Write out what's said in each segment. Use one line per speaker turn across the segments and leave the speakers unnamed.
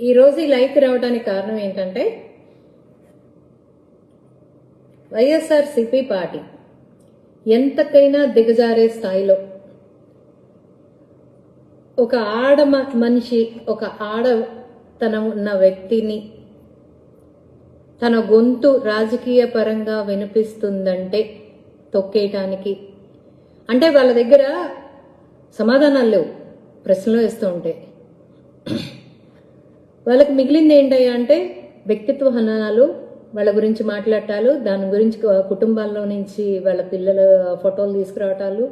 ఈరోజు ఈ లైవ్కి రావడానికి కారణం ఏంటంటే వైఎస్ఆర్సీపీ పార్టీ ఎంతకైనా దిగజారే స్థాయిలో ఒక మనిషి ఒక ఆడతనం ఉన్న వ్యక్తిని తన గొంతు రాజకీయ పరంగా వినిపిస్తుందంటే తొక్కేయటానికి, అంటే వాళ్ళ దగ్గర సమాధానాలు లేవు, ప్రశ్నలు వేస్తూ ఉంటే వాళ్ళకి మిగిలింది ఏంటయ్యా అంటే వ్యక్తిత్వ హననాలు, వాళ్ళ గురించి మాట్లాడటాలు, దాని గురించి కుటుంబాల్లో నుంచి వాళ్ళ పిల్లల ఫోటోలు తీసుకురావటాలు,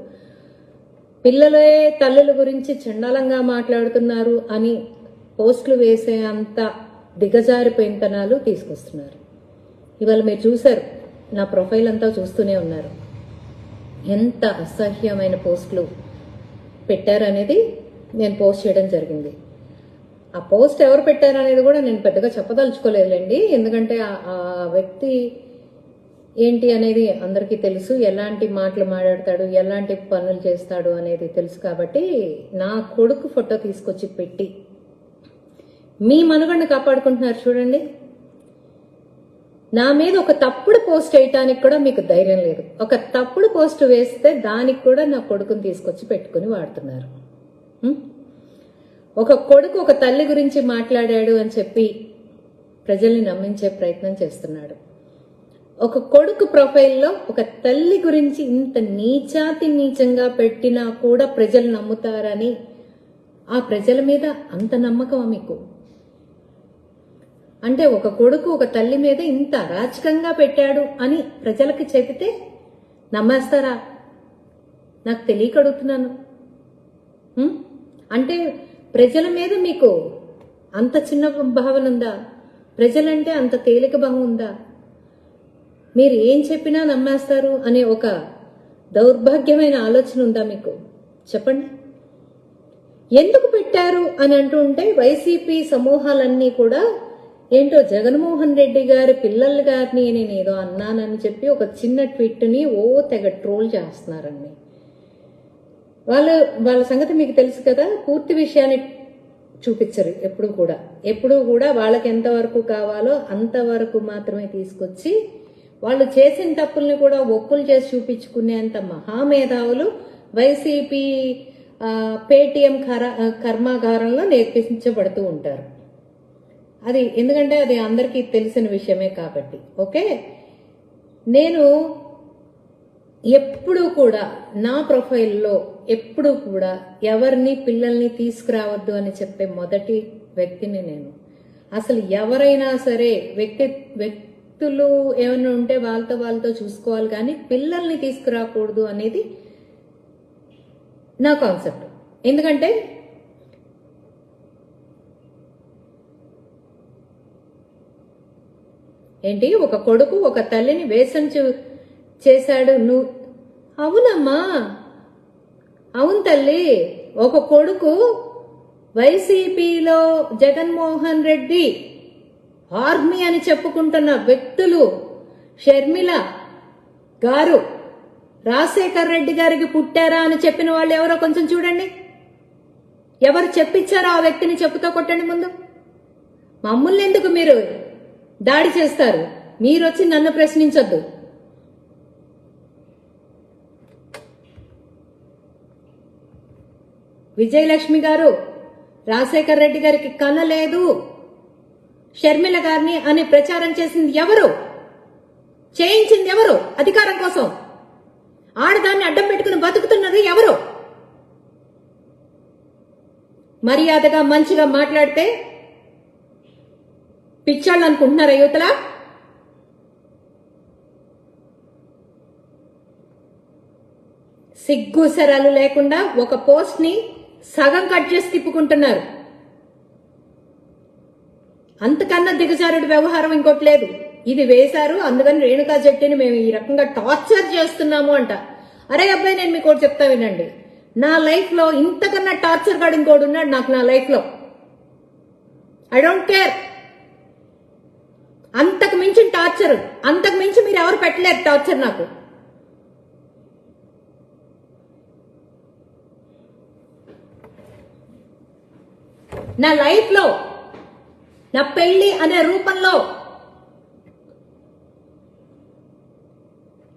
పిల్లలే తల్లుల గురించి చండాలంగా మాట్లాడుతున్నారు అని పోస్టులు వేసే అంత దిగజారిపోయినతనాలు తీసుకొస్తున్నారు. ఇవాళ మీరు చూశారు, నా ప్రొఫైల్ అంతా చూస్తూనే ఉన్నారు, ఎంత అసహ్యమైన పోస్టులు పెట్టారనేది నేను పోస్ట్ చేయడం జరిగింది. ఆ పోస్ట్ ఎవరు పెట్టారనేది కూడా నేను పెద్దగా చెప్పదలుచుకోలేదులేండి, ఎందుకంటే ఆ వ్యక్తి ఏంటి అనేది అందరికీ తెలుసు, ఎలాంటి మాటలు మాట్లాడతాడు, ఎలాంటి పనులు చేస్తాడు అనేది తెలుసు. కాబట్టి నా కొడుకు ఫోటో తీసుకొచ్చి పెట్టి మీ మనుగడను కాపాడుకుంటున్నారు చూడండి. నా మీద ఒక తప్పుడు పోస్ట్ వేయటానికి కూడా మీకు ధైర్యం లేదు. ఒక తప్పుడు పోస్ట్ వేస్తే దానికి కూడా నా కొడుకుని తీసుకొచ్చి పెట్టుకుని వాడుతున్నారు. ఒక కొడుకు ఒక తల్లి గురించి మాట్లాడాడు అని చెప్పి ప్రజల్ని నమ్మించే ప్రయత్నం చేస్తున్నాడు. ఒక కొడుకు ప్రొఫైల్లో ఒక తల్లి గురించి ఇంత నీచంగా పెట్టినా కూడా ప్రజలు నమ్ముతారని, ఆ ప్రజల మీద అంత నమ్మకమా మీకు? అంటే ఒక కొడుకు ఒక తల్లి మీద ఇంత అరాచకంగా పెట్టాడు అని ప్రజలకి చెబితే నమ్మేస్తారా? నాకు తెలియక అడుగుతున్నాను. అంటే ప్రజల మీద మీకు అంత చిన్న భావన ఉందా? ప్రజలంటే అంత తేలిక భావం ఉందా? మీరు ఏం చెప్పినా నమ్మేస్తారు అనే ఒక దౌర్భాగ్యమైన ఆలోచన ఉందా మీకు? చెప్పండి. ఎందుకు పెట్టారు అని అంటూ ఉంటే వైసీపీ సమూహాలన్నీ కూడా ఏంటో జగన్మోహన్ రెడ్డి గారి పిల్లల గారిని నేను ఏదో అన్నానని చెప్పి ఒక చిన్న ట్వీట్ని తెగ ట్రోల్ చేస్తున్నారండి. వాళ్ళ సంగతి మీకు తెలుసు కదా, పూర్తి విషయాన్ని చూపించరు ఎప్పుడు కూడా వాళ్ళకి ఎంతవరకు కావాలో అంతవరకు మాత్రమే తీసుకొచ్చి వాళ్ళు చేసిన తప్పుల్ని కూడా ఒప్పులు చేసి చూపించుకునేంత మహామేధావులు వైసీపీ పేటీఎం కర్మాగారంలో నేర్పించబడుతూ ఉంటారు. అది ఎందుకంటే అది అందరికీ తెలిసిన విషయమే కాబట్టి. ఓకే, నేను ఎప్పుడూ కూడా నా ప్రొఫైల్లో ఎప్పుడూ కూడా ఎవరిని పిల్లల్ని తీసుకురావద్దు అని చెప్పే మొదటి వ్యక్తిని నేను. అసలు ఎవరైనా సరే వ్యక్తులు ఏమైనా ఉంటే వాళ్ళతో చూసుకోవాలి, కానీ పిల్లల్ని తీసుకురాకూడదు అనేది నా కాన్సెప్ట్. ఎందుకంటే ఏంటి, ఒక కొడుకు ఒక తల్లిని వేసం చేశాడు. నువ్వు అవునమ్మా, అవును తల్లి. ఒక కొడుకు వైసీపీలో జగన్మోహన్ రెడ్డి ఆర్మీ అని చెప్పుకుంటున్న వ్యక్తులు షర్మిల గారు రాజశేఖర్ రెడ్డి గారికి పుట్టారా అని చెప్పిన వాళ్ళు ఎవరో కొంచెం చూడండి. ఎవరు చెప్పించారో ఆ వ్యక్తిని చెప్పుతో కొట్టండి ముందు. మమ్మల్ని ఎందుకు మీరు దాడి చేస్తారు? మీరు వచ్చి నన్ను ప్రశ్నించొద్దు. విజయలక్ష్మి గారు రాజశేఖర్ రెడ్డి గారికి కనలేదు, షర్మిల గారిని అని ప్రచారం చేసింది ఎవరు? చేయించింది ఎవరు? అధికారం కోసం ఆడదాన్ని అడ్డం పెట్టుకుని బతుకుతున్నది ఎవరు? మర్యాదగా మంచిగా మాట్లాడితే పిచ్చాళ్ళు అనుకుంటున్నారా యువతల? సిగ్గుసరాలు లేకుండా ఒక పోస్ట్ ని సగం కట్ చేసి తిప్పుకుంటున్నారు. అంతకన్నా దిగజారుడు వ్యవహారం ఇంకోటి లేదు. ఇది వేశారు, అందుకని రేణుకా జట్టిని మేము ఈ రకంగా టార్చర్ చేస్తున్నాము అంట. అరే అబ్బాయి, నేను మీకు ఒకటి చెప్తా వినండి. నా లైఫ్ లో ఇంతకన్నా టార్చర్ గాడు ఇంకోటి ఉన్నాడు నాకు నా లైఫ్ లో. I don't care. అంతకు మించిన టార్చర్, అంతకు మించి మీరు ఎవరు పెట్టలేరు టార్చర్ నాకు. నా లైఫ్ లో నా పెళ్లి అనే రూపంలో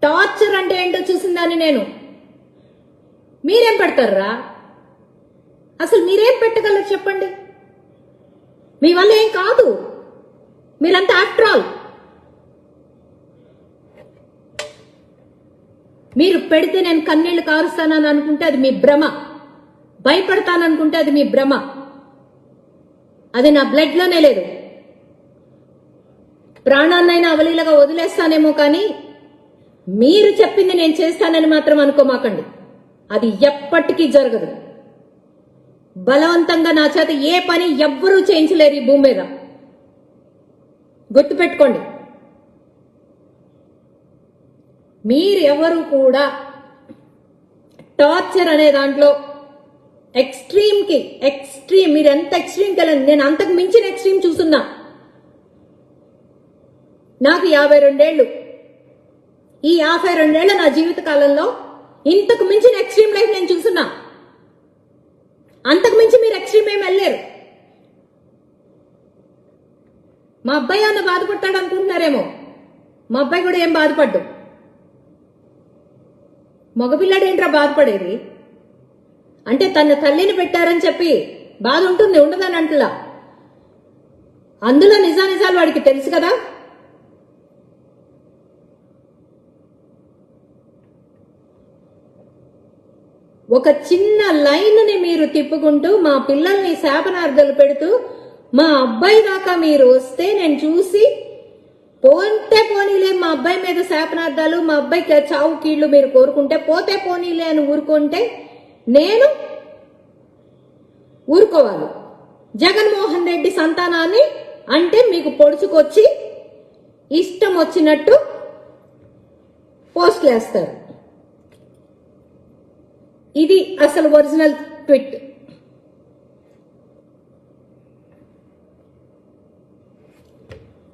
టార్చర్ అంటే ఏంటో చూసిందాన్ని నేను. మీరేం పెడతారా? అసలు మీరేం పెట్టగలరు చెప్పండి? మీ వల్ల ఏం కాదు. మీరంతా ఆఫ్టర్ ఆల్ మీరు పెడితే నేను కన్నీళ్లు కారుస్తానని అనుకుంటే అది మీ భ్రమ. భయపడతాననుకుంటే అది మీ భ్రమ. అది నా బ్లడ్ లోనే లేదు. ప్రాణాన్నైనా అవలీలగా వదిలేస్తానేమో కానీ మీరు చెప్పింది నేను చేస్తానని మాత్రం అనుకోమాకండి. అది ఎప్పటికీ జరగదు. బలవంతంగా నా చేత ఏ పని ఎవ్వరూ చేయించలేరు ఈ భూమి మీద. గుర్తుపెట్టుకోండి. మీరు ఎవరు కూడా టార్చర్ అనే దాంట్లో ఎక్స్ట్రీమ్ మీరు ఎంత ఎక్స్ట్రీమ్కి వెళ్ళండి. నేను అంతకు మించిన ఎక్స్ట్రీమ్ చూస్తున్నా. నాకు 52 ఏళ్ళు. ఈ 52 ఏళ్ల నా జీవిత కాలంలో ఇంతకు మించిన ఎక్స్ట్రీమ్ లైఫ్ నేను చూస్తున్నా. అంతకు మించి మీరు ఎక్స్ట్రీమ్ ఏమి వెళ్ళలేరు. మా అబ్బాయి అన్న బాధపడతాడు అనుకుంటున్నారేమో. మా అబ్బాయి కూడా ఏం బాధపడ్డు. మగపిల్లాడు ఏంట్రా బాధపడేది? అంటే తన తల్లిని పెట్టారని చెప్పి బాధ ఉంటుంది, ఉండదని అంటలా. అందులో నిజానిజాలు వాడికి తెలుసు కదా. ఒక చిన్న లైన్ని మీరు తిప్పుకుంటూ మా పిల్లల్ని శాపనార్థాలు పెడుతూ మా అబ్బాయి దాకా మీరు వస్తే నేను చూసి పోనీలే, మా అబ్బాయి మీద శాపనార్థాలు, మా అబ్బాయికి చావు కీళ్లు మీరు కోరుకుంటే పోతే పోనీలే అని ఊరుకుంటే నేను ఊరుకోవాలి. జగన్మోహన్ రెడ్డి సంతానాన్ని అంటే మీకు పొడుచుకొచ్చి ఇష్టం వచ్చినట్టు పోస్టులు వేస్తారు. ఇది అసలు ఒరిజినల్ ట్వీట్.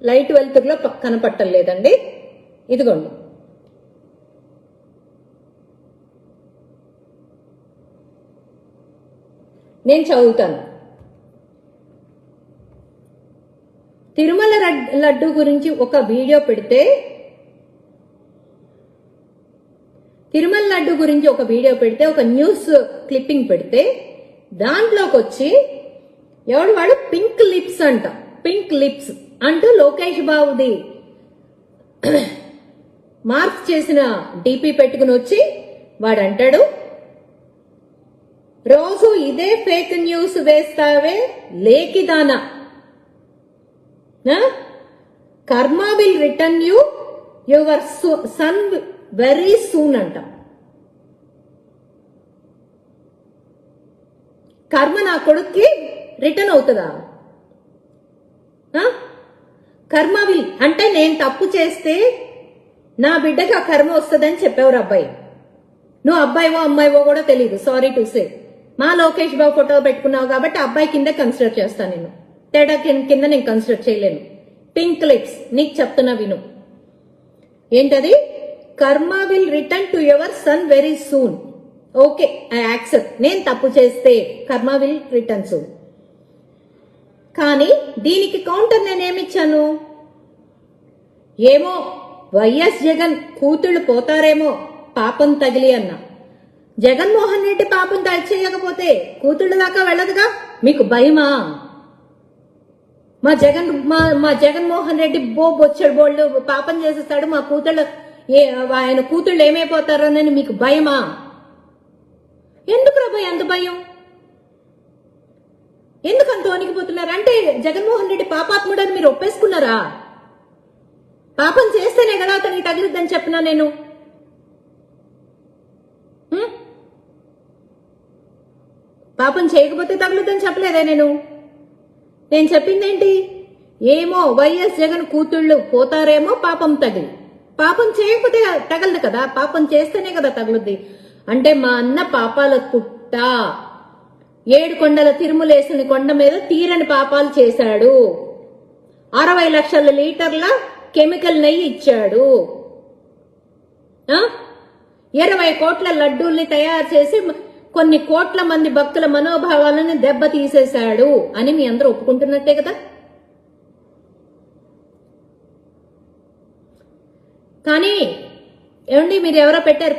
లైట్ వెలుతురులో కనపట్టలేదండి. ఇదిగోండి. నేను చదువుతాను. తిరుమల లడ్డు గురించి ఒక వీడియో పెడితే, ఒక న్యూస్ క్లిప్పింగ్ పెడితే దాంట్లోకి వచ్చి ఎవడు వాడు పింక్ లిప్స్ అంటూ లోకేష్ బాబుది మార్క్స్ చేసిన డీపీ పెట్టుకుని వచ్చి వాడు అంటాడు, రోజు ఇదే ఫేక్ న్యూస్ వేస్తావే లేకిదానా, కర్మ will return you your son very soon అంట. కర్మ నా కొడుక్కి రిటర్న్ అవుతుందా? కర్మ విల్ అంటే నేను తప్పు చేస్తే నా బిడ్డకి ఆ కర్మ వస్తుందని చెప్పేవారు అబ్బాయి. నువ్వు అబ్బాయివో అమ్మాయివో కూడా తెలియదు, సారీ టు సే. మా లోకేష్ బాబు ఫోటో పెట్టుకున్నావు కాబట్టి అబ్బాయి కింద కన్సిడర్ చేస్తాను నేను. తేడా కింద నేను కన్సిడర్ చేయలేను. పింక్ లిప్స్ నీకు చెప్తున్నా విను. ఏంటది? కర్మ will return to your son very soon. Okay, I accept. నేను తప్పు చేస్తే కర్మ విల్ రిటర్న్ సూన్. కానీ దీనికి కౌంటర్ నేనేమిచ్చాను? ఏమో వైఎస్ జగన్ కూతుళ్ళు పోతారేమో పాపం తగిలి అన్న. జగన్మోహన్ రెడ్డి పాపం చేయకపోతే కూతుళ్ళ దాకా వెళ్ళదుగా. మీకు భయమా? మా జగన్మోహన్ రెడ్డి బొచ్చడు బోళ్ళు పాపం చేసేస్తాడు, మా కూతుళ్ళు ఆయన కూతుళ్ళు ఏమైపోతారోనని మీకు భయమా? ఎందుకు రా భయం? అంత భయం ఎందుకు అంత వణికిపోతున్నారు? అంటే జగన్మోహన్ రెడ్డి పాపాత్ముడని మీరు ఒప్పేసుకున్నారా? పాపం చేస్తేనే కదా అతనికి తగిలిద్దని చెప్పినా నేను. పాపం చేయకపోతే తగులుద్దని చెప్పలేదా నేను? నేను చెప్పిందేంటి? ఏమో వైఎస్ జగన్ కూతుళ్ళు పోతారేమో పాపం తగిలి. పాపం చేయకపోతే తగలదు కదా, పాపం చేస్తేనే కదా తగులుద్ది. అంటే మా అన్న పాపాల పుట్ట. 7 కొండల తిరుమలేసుని కొండ మీద తీరని పాపాలు చేశాడు. 60 లక్షల లీటర్ల కెమికల్ నెయ్యి ఇచ్చాడు. 20 కోట్ల లడ్డూల్ని తయారు చేసి కొన్ని కోట్ల మంది భక్తుల మనోభావాలను దెబ్బ తీసేశాడు అని మీ అందరూ ఒప్పుకుంటున్నట్టే కదా. కానీ ఏమండి మీరు ఎవరో పెట్టారు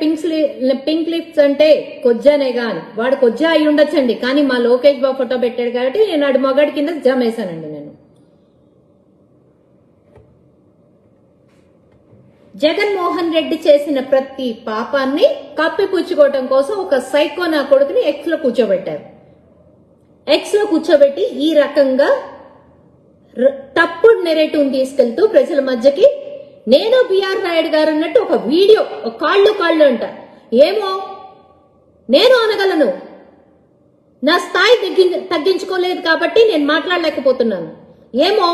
పింక్ లిప్స్ అంటే కొజ్జానేగా అని. వాడు కొజ్జా అయి ఉండొచ్చండి, కానీ మా లోకేష్ బాబు ఫోటో పెట్టాడు కాబట్టి నేను అడు మొగాడి కింద జమేశానండి. నేను జగన్మోహన్ రెడ్డి చేసిన ప్రతి పాపాన్ని కప్పిపుచ్చుకోవటం కోసం ఒక సైకో నా కొడుకుని ఎక్స్ లో కూర్చోబెట్టారు. ఎక్స్ లో కూర్చోబెట్టి ఈ రకంగా తప్పుడు నెరేటివ్ తీసుకెళ్తూ ప్రజల మధ్యకి నేను బిఆర్ నాయుడు గారు అన్నట్టు ఒక వీడియో కాళ్ళు అంట. ఏమో నేను అనగలను, నా స్థాయి తగ్గించుకోలేదు కాబట్టి నేను మాట్లాడలేకపోతున్నాను. ఏమో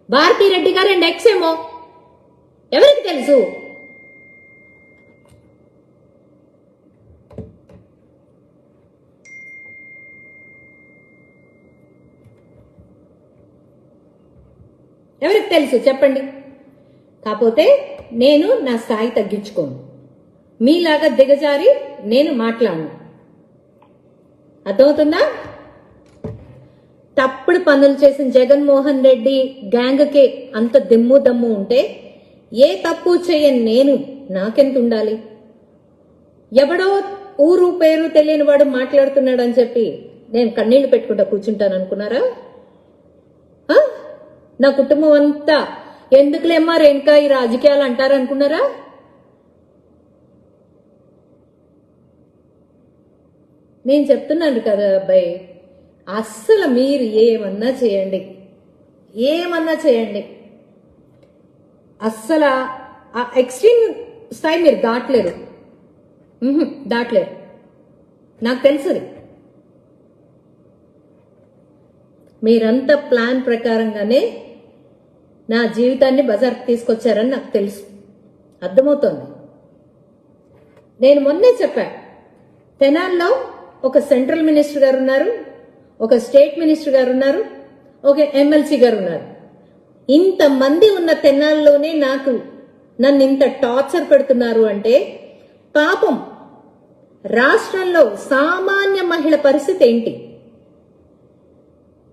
భారతీరెడ్డి గారు అండ్ ఎక్స్ ఏమో ఎవరికి తెలుసు. ఎవరికి తెలుసు చెప్పండి. కాకపోతే నేను నా స్థాయి తగ్గించుకోను, మీలాగా దిగజారి నేను మాట్లాడను. అర్థమవుతుందా? తప్పుడు పనులు చేసిన జగన్మోహన్ రెడ్డి గ్యాంగ్కి అంత దమ్ము ఉంటే ఏ తప్పు చేయని నేను నాకెంత ఉండాలి? ఎవడో ఊరు పేరు తెలియని వాడు మాట్లాడుతున్నాడు అని చెప్పి నేను కన్నీళ్లు పెట్టుకుంటా కూర్చుంటాను అనుకున్నారా? నా కుటుంబం అంతా ఎందుకులేమ్మా రేణుకా ఈ రాజకీయాలు అంటారు అనుకున్నారా? నేను చెప్తున్నాను కదా అబ్బాయి, అస్సలు మీరు ఏమన్నా చేయండి, అస్సలు ఆ ఎక్స్ట్రీమ్ స్థాయి మీరు దాటలేరు. నాకు తెలుసు. మీరంతా ప్లాన్ ప్రకారంగానే నా జీవితాన్ని బజార్కి తీసుకొచ్చారని నాకు తెలుసు, అర్థమవుతోంది. నేను మొన్నే చెప్పా, తెనాల్లో ఒక సెంట్రల్ మినిస్టర్ గారు ఉన్నారు, ఒక స్టేట్ మినిస్టర్ గారు ఉన్నారు, ఒక ఎమ్మెల్సీ గారు ఉన్నారు. ఇంతమంది ఉన్న తెనాల్లోనే నన్ను ఇంత టార్చర్ పెడుతున్నారు అంటే పాపం రాష్ట్రంలో సామాన్య మహిళ పరిస్థితి ఏంటి?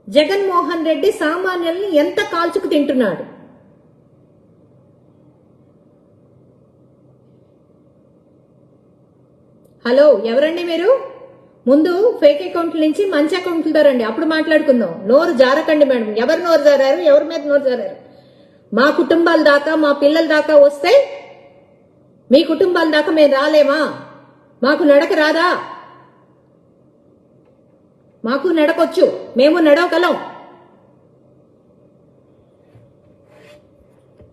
జగన్మోహన్ రెడ్డి సామాన్యుల్ని ఎంత కాల్చుకు తింటున్నాడు? హలో, ఎవరండి మీరు? ముందు ఫేక్ అకౌంట్ల నుంచి మంచి అకౌంట్లతో రండి, అప్పుడు మాట్లాడుకుందాం. నోరు జారకండి మేడం. ఎవరు నోరు జారారు? ఎవరి మీద నోరు జారారు? మా కుటుంబాల దాకా, మా పిల్లల దాకా వస్తే మీ కుటుంబాల దాకా మేము రాలేమా? మాకు నడక రాదా? మాకు నడకొచ్చు, మేము నడవగలం.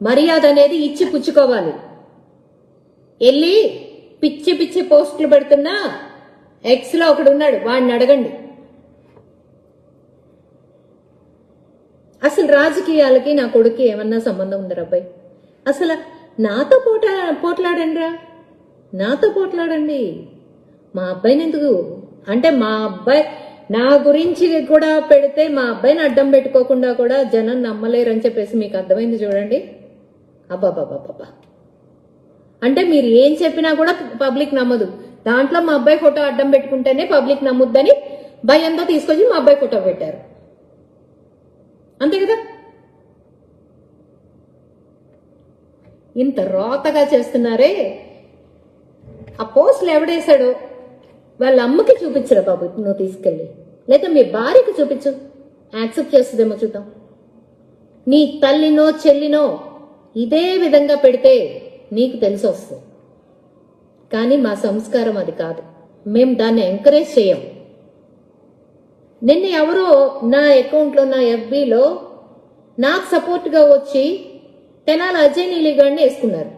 మర్యాద అనేది ఇచ్చి పుచ్చుకోవాలి. వెళ్ళి పిచ్చి పోస్టులు పెడుతున్నా ఎక్స్ లో ఒకడు ఉన్నాడు, వాడిని అడగండి. అసలు రాజకీయాలకి నా కొడుకు ఏమన్నా సంబంధం ఉందా అబ్బాయి? అసలు నాతో పోట్లాడండి, నాతో పోట్లాడండి. మా అబ్బాయిని ఎందుకు అంటే, మా అబ్బాయి నా గురించి కూడా పెడితే మా అబ్బాయిని అడ్డం పెట్టుకోకుండా కూడా జనం నమ్మలేరని చెప్పేసి మీకు అర్థమైంది చూడండి. అబ్బాబాబాబా, అంటే మీరు ఏం చెప్పినా కూడా పబ్లిక్ నమ్మదు. దాంట్లో మా అబ్బాయి ఫోటో అడ్డం పెట్టుకుంటేనే పబ్లిక్ నమ్ముద్దని భయంతో తీసుకొచ్చి మా అబ్బాయి ఫోటో పెట్టారు, అంతే కదా? ఇంత రోతగా చేస్తున్నారే. ఆ పోస్టులు ఎవడేశాడో వాళ్ళ అమ్మకి చూపించరా బాబు, నువ్వు తీసుకెళ్ళి, లేదా మీ భార్యకి చూపించు, యాక్సెప్ట్ చేస్తుందేమో చూద్దాం. నీ తల్లినో చెల్లినో ఇదే విధంగా పెడితే నీకు తెలిసి వస్తుంది. కానీ మా సంస్కారం అది కాదు, మేము దాన్ని ఎంకరేజ్ చేయం. నిన్న ఎవరో నా అకౌంట్లో, నా ఎఫ్బీలో నాకు సపోర్ట్గా వచ్చి తెనాలి అజయ్ నీలిగాడిని వేసుకున్నారు,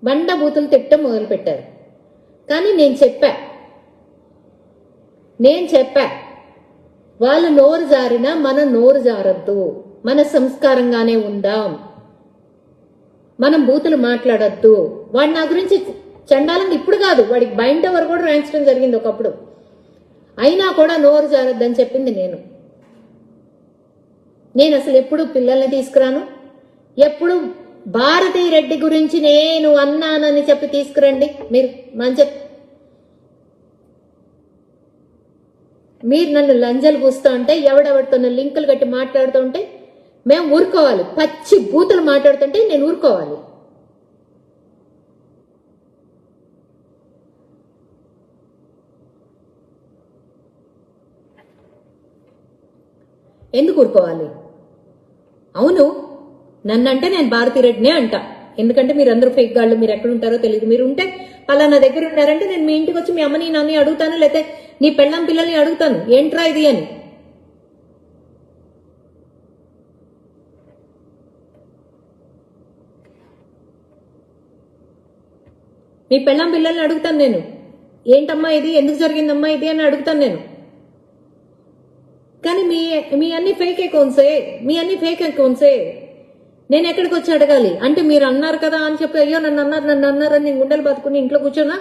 బండ బూతులు తిట్టడం మొదలుపెట్టారు. కానీ నేను చెప్పా వాళ్ళు నోరు జారినా మనం నోరు జారద్దు, మన సంస్కారంగానే ఉందాం, మనం బూతులు మాట్లాడద్దు. వాడు నా గురించి చండాలంగా ఇప్పుడు కాదు, వాడికి బైండ్ ఓవర్ కూడా రాయించడం జరిగింది ఒకప్పుడు, అయినా కూడా నోరు జారద్దని చెప్పింది నేను అసలు ఎప్పుడు పిల్లల్ని తీసుకురాను. ఎప్పుడు భారతీ రెడ్డి గురించి నేను అన్నానని చెప్పి తీసుకురండి. మీరు నన్ను లంజలు పూస్తూ ఉంటే, ఎవడెవడితో లింకులు కట్టి మాట్లాడుతూ ఉంటే మేము ఊరుకోవాలి. పచ్చి బూతులు మాట్లాడుతుంటే నేను ఊరుకోవాలి. ఎందుకు ఊరుకోవాలి? అవును, నన్నంటే నేను భారతిరెడ్డినే అంట. ఎందుకంటే మీరందరూ ఫేక్ గాళ్ళు, మీరు ఎక్కడ ఉంటారో తెలియదు. మీరు ఉంటే పలానా దగ్గర ఉన్నారంటే నేను మీ ఇంటికి వచ్చి మీ అమ్మని నాన్ని అడుగుతాను, లేకపోతే నీ పెళ్ళాం పిల్లల్ని అడుగుతాను ఏంట్రా ఇది అని. మీ పెళ్ళాం పిల్లల్ని అడుగుతాను నేను, ఏంటమ్మా ఇది, ఎందుకు జరిగిందమ్మా ఇది అని అడుగుతాను నేను. కానీ మీ అన్ని ఫేక్ అకౌంట్సే. నేను ఎక్కడికి వచ్చి అడగాలి? అంటే మీరు అన్నారు కదా అని చెప్పి అయ్యో నన్ను అన్నారని నేను గుండెలు బతుకుని ఇంట్లో కూర్చోనా?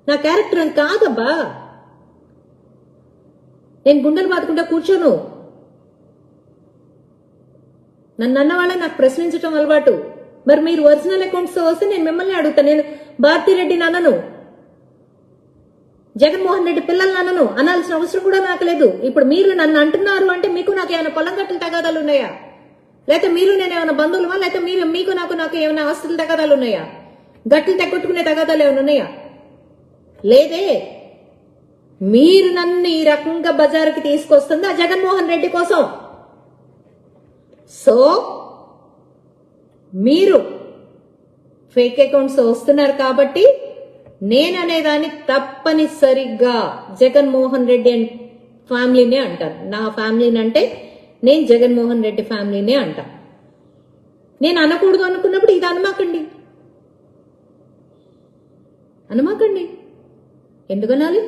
నా క్యారెక్టర్ అని కాదబ్బా. నేను గుండెలు బాదుకుంటా కూర్చోను. నన్ను అన్న వాళ్ళని నాకు ప్రశ్నించడం అలవాటు. మరి మీరు ఒరిజినల్ అకౌంట్స్ వస్తే నేను మిమ్మల్ని అడుగుతాను. నేను భారతిరెడ్డిని అనను, జగన్మోహన్ రెడ్డి పిల్లల్ని అనను, అనాల్సిన అవసరం కూడా నాకు లేదు. ఇప్పుడు మీరు నన్ను అంటున్నారు అంటే మీకు నాకు ఏమైనా పొలం గట్టుల తగాదాలు ఉన్నాయా? లేకపోతే మీరు నేను ఏమైనా బంధువులమా? లేకపోతే మీరు మీకు నాకు ఏమైనా ఆస్తుల తగాదాలు ఉన్నాయా? గట్లు తగ్గొట్టుకునే తగాదాలు ఏమైనా ఉన్నాయా? లేదే. మీరు నన్ను ఈ రకంగా బజారుకి తీసుకొస్తుంది ఆ జగన్మోహన్ రెడ్డి కోసం. సో మీరు ఫేక్ అకౌంట్స్ వస్తున్నారు కాబట్టి నేననేదాన్ని తప్పనిసరిగా జగన్మోహన్ రెడ్డి అండ్ ఫ్యామిలీనే అంటాను. నా ఫ్యామిలీని అంటే నేను జగన్మోహన్ రెడ్డి ఫ్యామిలీనే అంటా. నేను అనకూడదు అనుకున్నప్పుడు ఇది అనమాకండి. ఎందుకనాలి?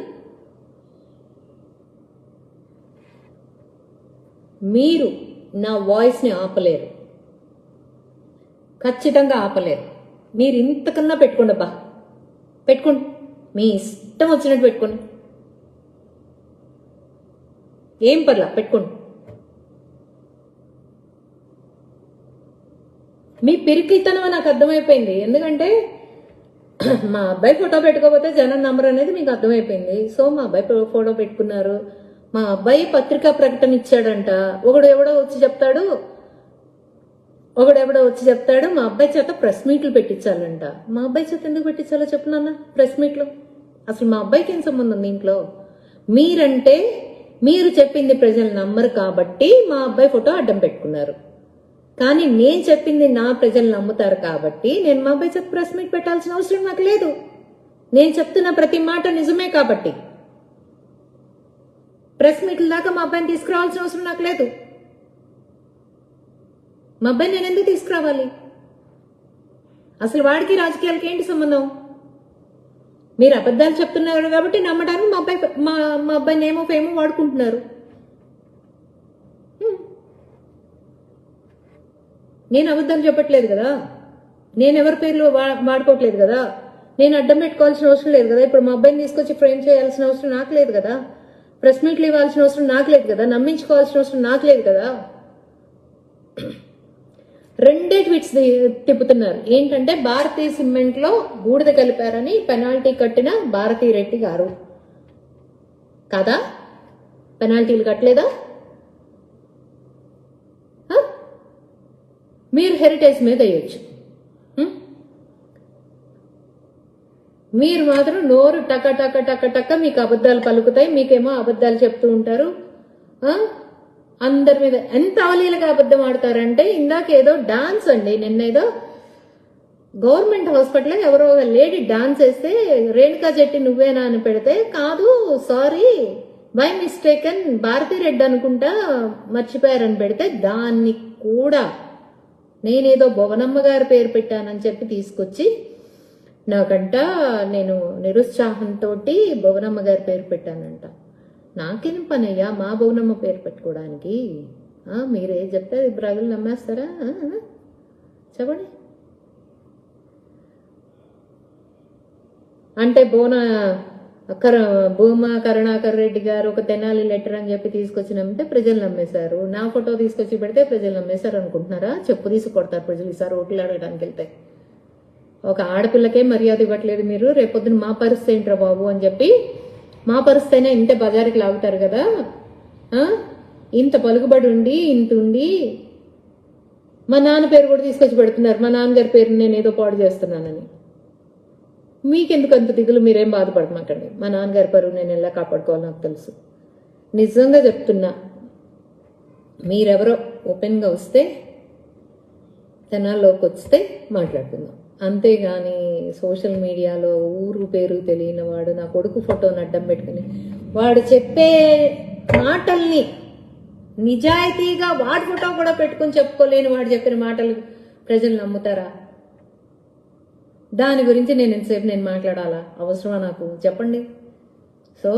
మీరు నా వాయిస్ని ఆపలేరు, ఖచ్చితంగా ఆపలేరు. మీరు ఇంతకన్నా పెట్టుకోండి అబ్బా, పెట్టుకోండి, మీ ఇష్టం వచ్చినట్టు పెట్టుకోండి, ఏం పర్లా పెట్టుకోండి. మీ పిరికితనం నాకు అర్థమైపోయింది. ఎందుకంటే మా అబ్బాయి ఫోటో పెట్టుకోకపోతే జగన్ నంబర్ అనేది మీకు అర్థమైపోయింది. సో మా అబ్బాయి ఫోటో పెట్టుకున్నారు. మా అబ్బాయి పత్రికా ప్రకటన ఇచ్చాడంట. ఒకడు ఎవడో వచ్చి చెప్తాడు మా అబ్బాయి చేత ప్రెస్ మీట్లు పెట్టించాలంట. మా అబ్బాయి చేత ఎందుకు పెట్టించాలో చెప్పు నాన్న. ప్రెస్ మీట్లు అసలు మా అబ్బాయికి ఏం సంబంధం దీంట్లో? మీరంటే మీరు చెప్పింది ప్రజలు నమ్మరు కాబట్టి మా అబ్బాయి ఫోటో అడ్డం పెట్టుకున్నారు. కానీ నేను చెప్పింది నా ప్రజలు నమ్ముతారు కాబట్టి నేను మా అబ్బాయి చేత ప్రెస్ మీట్ పెట్టాల్సిన అవసరం నాకు లేదు. నేను చెప్తున్న ప్రతి మాట నిజమే కాబట్టి ప్రెస్ మీట్ల దాకా మా అబ్బాయిని తీసుకురావాల్సిన అవసరం నాకు లేదు. మా అబ్బాయిని నేను ఎందుకు తీసుకురావాలి? అసలు వాడికి రాజకీయాలకి ఏంటి సంబంధం? మీరు అబద్ధాలు చెప్తున్నారు కాబట్టి నమ్మడానికి మా అబ్బాయి నేమో ఫేమో వాడుకుంటున్నారు. నేను అబద్ధాలు చెప్పట్లేదు కదా, నేను ఎవరి పేర్లు వాడుకోవట్లేదు కదా, నేను అడ్డం పెట్టుకోవాల్సిన అవసరం లేదు కదా. ఇప్పుడు మా అబ్బాయిని తీసుకొచ్చి ఫ్రేమ్ చేయాల్సిన అవసరం నాకు లేదు కదా, ప్రెస్ మీట్లు ఇవ్వాల్సిన అవసరం నాకు లేదు కదా, నమ్మించుకోవాల్సిన అవసరం నాకు లేదు కదా. రెండే ట్వీట్స్ తిప్పుతున్నారు. ఏంటంటే భారతీయ సిమెంట్ లో బూడిద కలిపారని పెనాల్టీ కట్టిన భారతిరెడ్డి గారు కదా, పెనాల్టీలు కట్టలేదా? మీరు హెరిటేజ్ మీద వేయొచ్చు, మీరు మాత్రం నోరు టక టక టక టక మీకు అబద్ధాలు పలుకుతాయి. మీకేమో అబద్ధాలు చెప్తూ ఉంటారు. అందరి మీద ఎంత అవలీలగా అబద్ధం ఆడతారంటే ఇందాక ఏదో డాన్స్ అండి, నిన్నేదో గవర్నమెంట్ హాస్పిటల్ ఎవరో లేడీ డాన్స్ వేస్తే రేణుకా జెట్టి నువ్వేనా అని పెడితే కాదు సారీ బై మిస్టేకన్ భారతిరెడ్డి అనుకుంటా మర్చిపోయారని పెడితే దాన్ని కూడా నేనేదో భువనమ్మ గారి పేరు పెట్టానని చెప్పి తీసుకొచ్చి నాకంట నేను నిరుత్సాహంతో భువనమ్మ గారి పేరు పెట్టానంట. నాకేం పనయ్యా మా భువనమ్మ పేరు పెట్టుకోవడానికి? మీరే చెప్తే ప్రజలు నమ్మేస్తారా? చెప్పండి. అంటే భూమా కరుణాకర్ రెడ్డి గారు ఒక తెనాలి లెటర్ అని చెప్పి తీసుకొచ్చి నమ్మితే ప్రజలు నమ్మేశారు. నా ఫోటో తీసుకొచ్చి పెడితే ప్రజలు నమ్మేశారు అనుకుంటున్నారా? చెప్పు తీసి కొడతారు ప్రజలు ఈసారి ఓట్లు అడగడానికి వెళ్తే. ఒక ఆడపిల్లకే మర్యాద ఇవ్వట్లేదు మీరు, రేపొద్దున మా పరిస్థితి ఏంట్రా బాబు అని చెప్పి మా పరిస్థితి అయినా ఇంతే బజారుకి లాగుతారు కదా. ఇంత పలుకుబడి ఉండి ఇంత ఉండి మా నాన్న పేరు కూడా తీసుకొచ్చి పెడుతున్నారు, మా నాన్నగారి పేరు నేను ఏదో పాడు చేస్తున్నానని. మీకెందుకు అంత దిగులు, మీరేం బాధపడమాకండి. మా నాన్నగారి పరువు నేను ఎలా కాపాడుకోవాలో నాకు తెలుసు. నిజంగా చెప్తున్నా, మీరెవరో ఓపెన్గా వస్తే జనాల్లోకి వస్తే మాట్లాడుకుందాం, అంతేగాని సోషల్ మీడియాలో ఊరు పేరు తెలియని వాడు నా కొడుకు ఫోటోని అడ్డం పెట్టుకుని వాడు చెప్పే మాటల్ని నిజాయితీగా వాడి ఫోటో కూడా పెట్టుకుని చెప్పుకోలేని వాడు చెప్పిన మాటలు ప్రజలు నమ్ముతారా? దాని గురించి నేను ఎంతసేపు నేను మాట్లాడాలా? అవసరమా నాకు? చెప్పండి. సో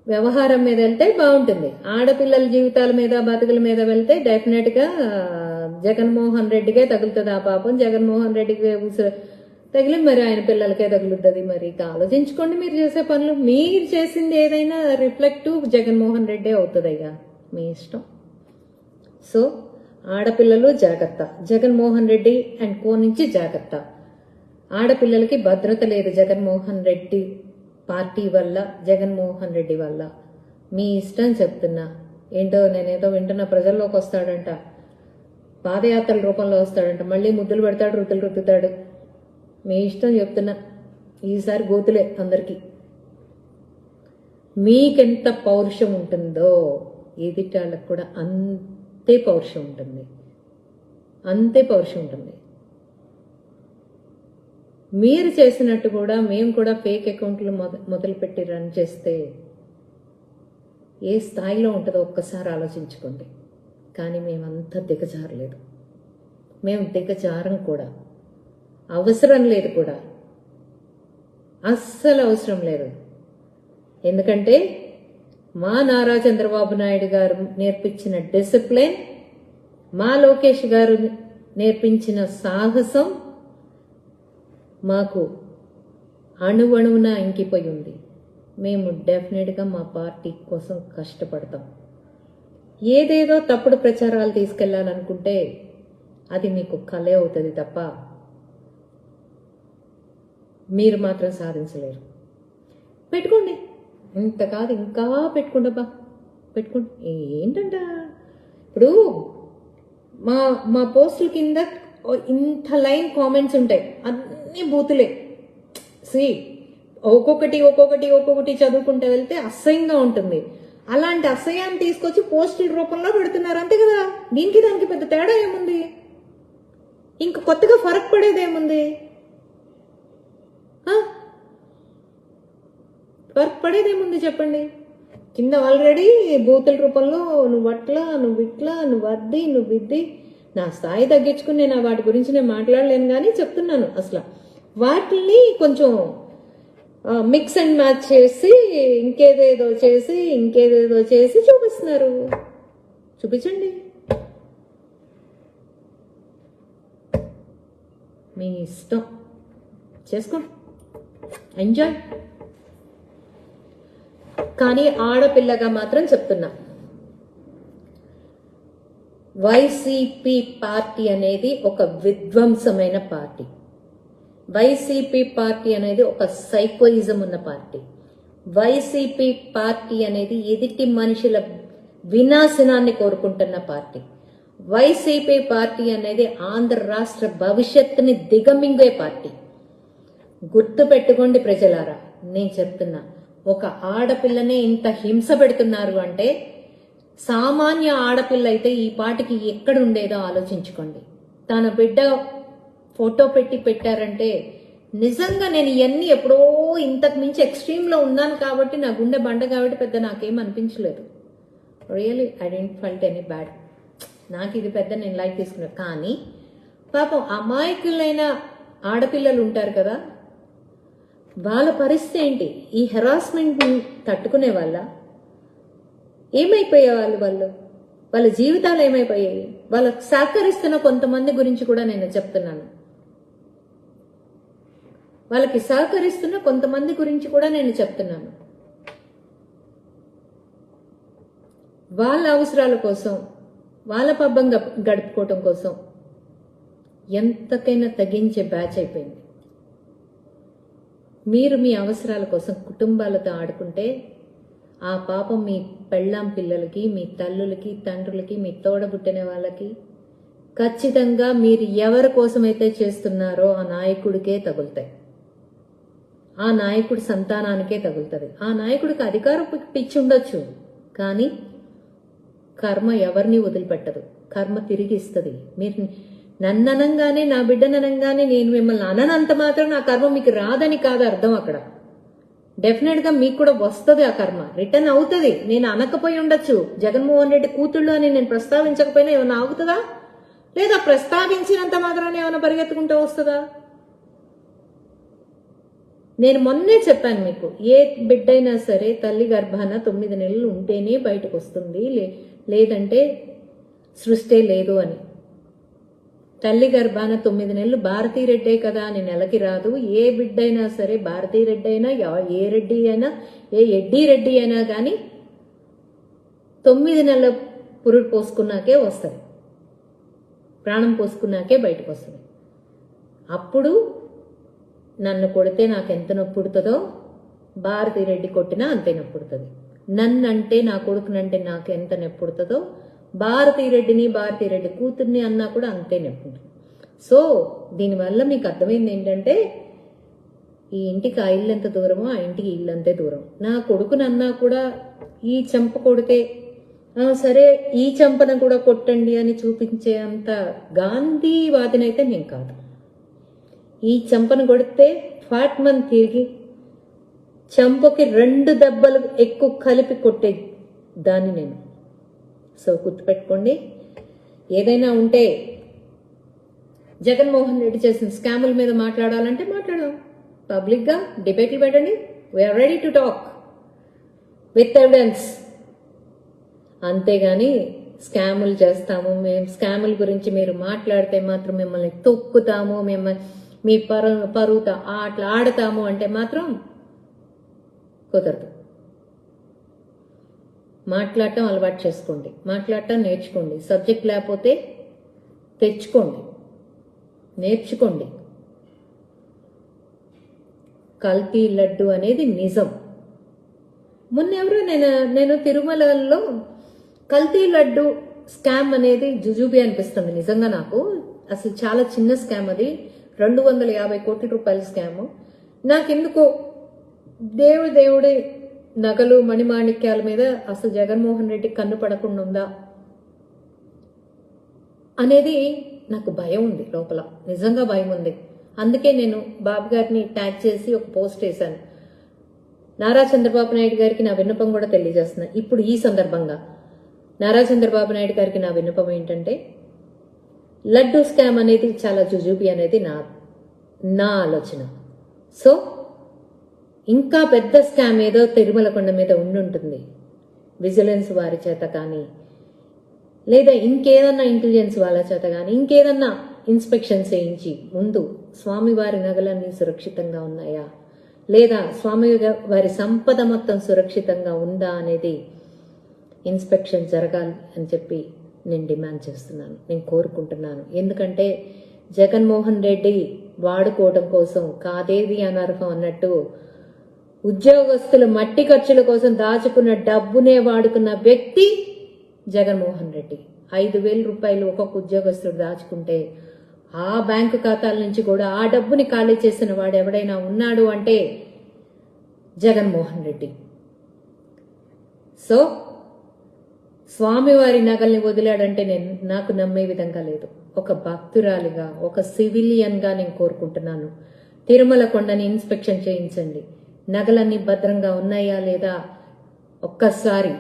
వ్యవహారం మీద వెళ్తే బాగుంటుంది. ఆడపిల్లల జీవితాల మీద బతుకుల మీద వెళ్తే డెఫినెట్గా జగన్మోహన్ రెడ్డికే తగులుతుంది ఆ పాపం. జగన్మోహన్ రెడ్డికి తగిలి మరి ఆయన పిల్లలకే తగులుతుంది. మరి ఆలోచించుకోండి, మీరు చేసే పనులు. మీరు చేసింది ఏదైనా రిఫ్లెక్ట్ జగన్మోహన్ రెడ్డి అవుతుంది, అయ్యా మీ ఇష్టం. సో ఆడపిల్లలు జాగ్రత్త, జగన్మోహన్ రెడ్డి అండ్ కో నుంచి జాగ్రత్త. ఆడపిల్లలకి భద్రత లేదు జగన్మోహన్ రెడ్డి పార్టీ వల్ల, జగన్మోహన్ రెడ్డి వల్ల. మీ ఇష్టం చెప్తున్నా. ఏంటో నేనేదో వింటున్నా, ప్రజల్లోకి వస్తాడంట, పాదయాత్రల రూపంలో వస్తాడంట, మళ్ళీ ముద్దులు పెడతాడు, రుద్దులు రుద్దుతాడు. మీ ఇష్టం చెప్తున్నా. ఈసారి గోతులే అందరికీ. మీకెంత పౌరుషం ఉంటుందో ఎదుటాళ్ళకు కూడా అంతే పౌరుషం ఉంటుంది, అంతే పౌరుషం ఉంటుంది. మీరు చేసినట్టు కూడా మేము కూడా ఫేక్ అకౌంట్లు మొదలుపెట్టి రన్ చేస్తే ఏ స్థాయిలో ఉంటుందో ఒక్కసారి ఆలోచించుకోండి. కానీ మేమంతా దిగజారలేదు, మేము దిగజారం కూడా, అవసరం లేదు కూడా, అస్సలు అవసరం లేదు. ఎందుకంటే మా నారా చంద్రబాబు నాయుడు గారు నేర్పించిన డిసిప్లిన్, మా లోకేష్ గారు నేర్పించిన సాహసం మాకు అణువణువున ఇంకిపోయి ఉంది. మేము డెఫినెట్గా మా పార్టీ కోసం కష్టపడతాం. ఏదేదో తప్పుడు ప్రచారాలు తీసుకెళ్లాలనుకుంటే అది మీకు కలే అవుతుంది తప్ప మీరు మాత్రం సాధించలేరు. పెట్టుకోండి, ఇంత కాదు ఇంకా పెట్టుకోండబ్బా, పెట్టుకోండి. ఏంటంట ఇప్పుడు మా పోస్టుల కింద ఇంత లైన్ కామెంట్స్ ఉంటాయి, అన్ని బూతులే. ఒక్కొక్కటి చదువుకుంటూ వెళ్తే అసహ్యంగా ఉంటుంది. అలాంటి అసహ్యాన్ని తీసుకొచ్చి పోస్టుల రూపంలో పెడుతున్నారు, అంతే కదా. దీనికి దానికి పెద్ద తేడా ఏముంది? ఇంక కొత్తగా ఫరక్ పడేదేముంది? ఫరక్ పడేదేముంది చెప్పండి? కింద ఆల్రెడీ బూతుల రూపంలో నువ్వు అట్లా, నువ్వు ఇట్లా, నువ్వు అద్ది, నువ్వు ఇద్ది. నా స్థాయి తగ్గించుకుని నేను వాటి గురించి నేను మాట్లాడలేను, కానీ చెప్తున్నాను. అసలు వాటిని కొంచెం మిక్స్ అండ్ మ్యాచ్ చేసి ఇంకేదేదో చేసి చూపిస్తున్నారు. చూపించండి, మీ ఇష్టం, చేసుకోండి, ఎంజాయ్. కానీ ఆడపిల్లగా మాత్రం చెప్తున్నా, వైసీపీ పార్టీ అనేది ఒక విధ్వంసమైన పార్టీ. వైసీపీ పార్టీ అనేది ఒక సైకోయిజం ఉన్న పార్టీ. వైసీపీ పార్టీ అనేది ఎదుటి మనుషుల వినాశనాన్ని కోరుకుంటున్న పార్టీ. వైసీపీ పార్టీ అనేది ఆంధ్ర రాష్ట్ర భవిష్యత్తుని దిగమింగే పార్టీ. గుర్తు పెట్టుకోండి ప్రజలారా, నేను చెప్తున్నా. ఒక ఆడపిల్లనే ఇంత హింస పెడుతున్నారు అంటే సామాన్య ఆడపిల్ల అయితే ఈ పాటికి ఎక్కడుండేదో ఆలోచించుకోండి. తన బిడ్డ ఫోటో పెట్టారంటే నిజంగా నేను ఇవన్నీ ఎప్పుడో ఇంతకు మించి ఎక్స్ట్రీమ్లో ఉన్నాను కాబట్టి నా గుండె బండ కాబట్టి పెద్ద నాకేం అనిపించలేదు. Really I didn't felt any bad. నాకు ఇది పెద్ద నేను లైక్ తీసుకున్నాను. కానీ పాపం అమాయకులైన ఆడపిల్లలు ఉంటారు కదా, వాళ్ళ పరిస్థితి ఏంటి? ఈ హెరాస్మెంట్ తట్టుకునే వాళ్ళ ఏమైపోయే వాళ్ళ జీవితాలు ఏమైపోయాయి? వాళ్ళకు సహకరిస్తున్న కొంతమంది గురించి కూడా నేను చెప్తున్నాను. వాళ్ళకి సహకరిస్తున్న కొంతమంది గురించి కూడా నేను చెప్తున్నాను. వాళ్ళ అవసరాల కోసం, వాళ్ళ పబ్బం గడుపుకోవటం కోసం ఎంతకైనా తగ్గించే బ్యాచ్ అయిపోయింది. మీరు మీ అవసరాల కోసం కుటుంబాలతో ఆడుకుంటే ఆ పాపం మీ పెళ్ళాం పిల్లలకి, మీ తల్లులకి, తండ్రులకి, మీ తోడబుట్టిన వాళ్ళకి ఖచ్చితంగా మీరు ఎవరి కోసమైతే చేస్తున్నారో ఆ నాయకుడికే తగులుతాయి, ఆ నాయకుడి సంతానానికే తగులుతుంది. ఆ నాయకుడికి అధికారం పిచ్చి ఉండొచ్చు, కానీ కర్మ ఎవరిని వదిలిపెట్టదు, కర్మ తిరిగి ఇస్తుంది. మీరు నన్ననంగానే, నా బిడ్డననంగానే నేను మిమ్మల్ని అననంత మాత్రం నా కర్మ మీకు రాదని కాదు అర్థం. అక్కడ డెఫినెట్ గా మీకు కూడా వస్తుంది, ఆ కర్మ రిటర్న్ అవుతుంది. నేను అనకపోయి ఉండొచ్చు, జగన్మోహన్ రెడ్డి కూతుళ్ళు అని నేను ప్రస్తావించకపోయినా ఏమైనా ఆగుతుందా? లేదా ప్రస్తావించినంత మాత్రాన్ని ఏమైనా పరిగెత్తుకుంటూ వస్తుందా? నేను మొన్నే చెప్పాను మీకు, ఏ బిడ్డైనా సరే తల్లి గర్భాన 9 నెలలు ఉంటేనే బయటకు వస్తుంది, లేదంటే సృష్టి లేదు అని. తల్లి గర్భాన 9 నెలలు భారతీరెడ్డే కదా అని నెలకి రాదు. ఏ బిడ్డైనా సరే, భారతీరెడ్డి అయినా, ఏ రెడ్డి అయినా, ఏ ఎడ్డి రెడ్డి అయినా కానీ 9 నెలల పురుడు పోసుకున్నాకే వస్తుంది, ప్రాణం పోసుకున్నాకే బయటకు వస్తుంది. అప్పుడు నన్ను కొడితే నాకు ఎంత నొప్పి పుడుతుందో భారతీరెడ్డి కొట్టినా అంతే నొప్పి పుడుతుంది. నన్నంటే, నా కొడుకునంటే నాకు ఎంత నొప్పి పుడుతుందో భారతీరెడ్డి కూతుర్ని అన్నా కూడా అంతే నొప్పి ఉంటుంది. సో దీనివల్ల మీకు అర్థమైంది ఏంటంటే, ఈ ఇంటికి ఆ ఇల్లు ఎంత దూరమో ఆ ఇంటికి ఇల్లు అంతే దూరం. నా కొడుకునన్నా కూడా ఈ చెంప కొడితే సరే ఈ చెంపను కూడా కొట్టండి అని చూపించే అంత గాంధీవాదినైతే నేను కాదు. ఈ చెంపను కొడితే ఫాట్మన్ తిరిగి చెంపకి 2 దెబ్బలు ఎక్కువ కలిపి కొట్టే దాన్ని నేను. సో గుర్తుపెట్టుకోండి, ఏదైనా ఉంటే జగన్మోహన్ రెడ్డి చేసిన స్కాముల మీద మాట్లాడాలంటే మాట్లాడదాం, పబ్లిక్గా డిబేట్లు పెట్టండి. We are ready to talk with evidence. అంతేగాని స్కాములు చేస్తాము, మేము స్కాముల గురించి మీరు మాట్లాడితే మాత్రం మిమ్మల్ని తొక్కుతాము, మీ పరువుతో అట్లా ఆడతాము అంటే మాత్రం కుదరదు. మాట్లాడటం అలవాటు చేసుకోండి, మాట్లాడటం నేర్చుకోండి. సబ్జెక్ట్ లేకపోతే తెచ్చుకోండి, నేర్చుకోండి. కల్తీ లడ్డు అనేది నిజం. మొన్నెవరో నేను తిరుమలలో కల్తీ లడ్డు స్కామ్ అనేది జుజుబి అనిపిస్తుంది నిజంగా నాకు. అసలు చాలా చిన్న స్కామ్ అది, 250 కోట్ల రూపాయల స్కామ్. నాకెందుకో దేవుడి నగలు మణిమాణిక్యాల మీద అసలు జగన్మోహన్ రెడ్డి కన్ను పడకుండా ఉందా అనేది నాకు భయం ఉంది లోపల, నిజంగా భయం ఉంది. అందుకే నేను బాబు గారిని ట్యాగ్ చేసి ఒక పోస్ట్ వేశాను. నారా చంద్రబాబు నాయుడు గారికి నా విన్నపం కూడా తెలియజేస్తున్నా. ఇప్పుడు ఈ సందర్భంగా నారా చంద్రబాబు నాయుడు గారికి నా విన్నపం ఏంటంటే, లడ్డు స్కామ్ అనేది చాలా జుజుబి అనేది నా ఆలోచన. సో ఇంకా పెద్ద స్కామ్ ఏదో తిరుమల కొండ మీద ఉండుంటుంది, విజిలెన్స్ వారి చేత కానీ, లేదా ఇంకేదన్నా ఇంటెలిజెన్స్ వాళ్ళ చేత కానీ, ఇంకేదన్నా ఇన్స్పెక్షన్ చేయించి ముందు స్వామివారి నగలన్నీ సురక్షితంగా ఉన్నాయా, లేదా స్వామి వారి సంపద మొత్తం సురక్షితంగా ఉందా అనేది ఇన్స్పెక్షన్ జరగాలి అని చెప్పి నేను డిమాండ్ చేస్తున్నాను, నేను కోరుకుంటున్నాను. ఎందుకంటే జగన్మోహన్ రెడ్డి వాడుకోవడం కోసం కాదేది అనర్హం అన్నట్టు ఉద్యోగస్తులు మట్టి ఖర్చుల కోసం దాచుకున్న డబ్బునే వాడుకున్న వ్యక్తి జగన్మోహన్ రెడ్డి. 5,000 రూపాయలు ఒక్కొక్క ఉద్యోగస్తుడు దాచుకుంటే ఆ బ్యాంకు ఖాతాల నుంచి కూడా ఆ డబ్బుని ఖాళీ చేసిన వాడు ఎవడైనా ఉన్నాడు అంటే జగన్మోహన్ రెడ్డి. సో స్వామివారి నగల్ని వదిలాడంటే నాకు నమ్మే విధంగా లేదు. ఒక భక్తురాలిగా, ఒక సివిలియన్గా నేను కోరుకుంటున్నాను, తిరుమల కొండని ఇన్స్పెక్షన్ చేయించండి. నగలన్నీ భద్రంగా ఉన్నాయా లేదా ఒక్కసారి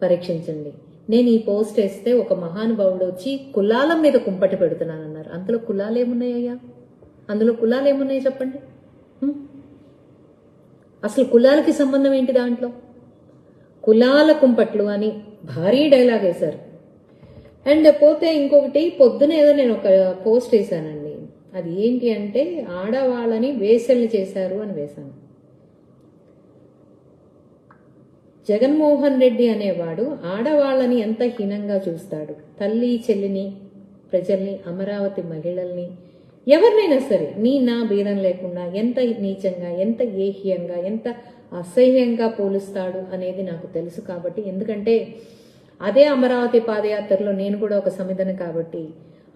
పరీక్షించండి. నేను ఈ పోస్ట్ వేస్తే ఒక మహానుభావుడు వచ్చి కులాల మీద కుంపటి పెడుతున్నానన్నారు. అందులో కులాలు ఏమున్నాయ్యా? అందులో కులాలు ఏమున్నాయి చెప్పండి? అసలు కులాలకి సంబంధం ఏంటి దాంట్లో? కులాల కుంపట్లు అని భారీ డైలాగ్ వేశారు. అండ్ పోతే ఇంకొకటి, పొద్దున ఏదో నేను ఒక పోస్ట్ వేశానండి. అది ఏంటి అంటే, ఆడవాళ్ళని వేసల్ని చేశారు అని వేశాను. జగన్మోహన్ రెడ్డి అనేవాడు ఆడవాళ్ళని ఎంత హీనంగా చూస్తాడు. తల్లి చెల్లిని, ప్రజల్ని, అమరావతి మహిళల్ని, ఎవరినైనా సరే నా భేదం లేకుండా ఎంత నీచంగా, ఎంత ఏహ్యంగా, ఎంత అసహ్యంగా పోలుస్తాడు అనేది నాకు తెలుసు. కాబట్టి ఎందుకంటే అదే అమరావతి పాదయాత్రలో నేను కూడా ఒక సమిధన కాబట్టి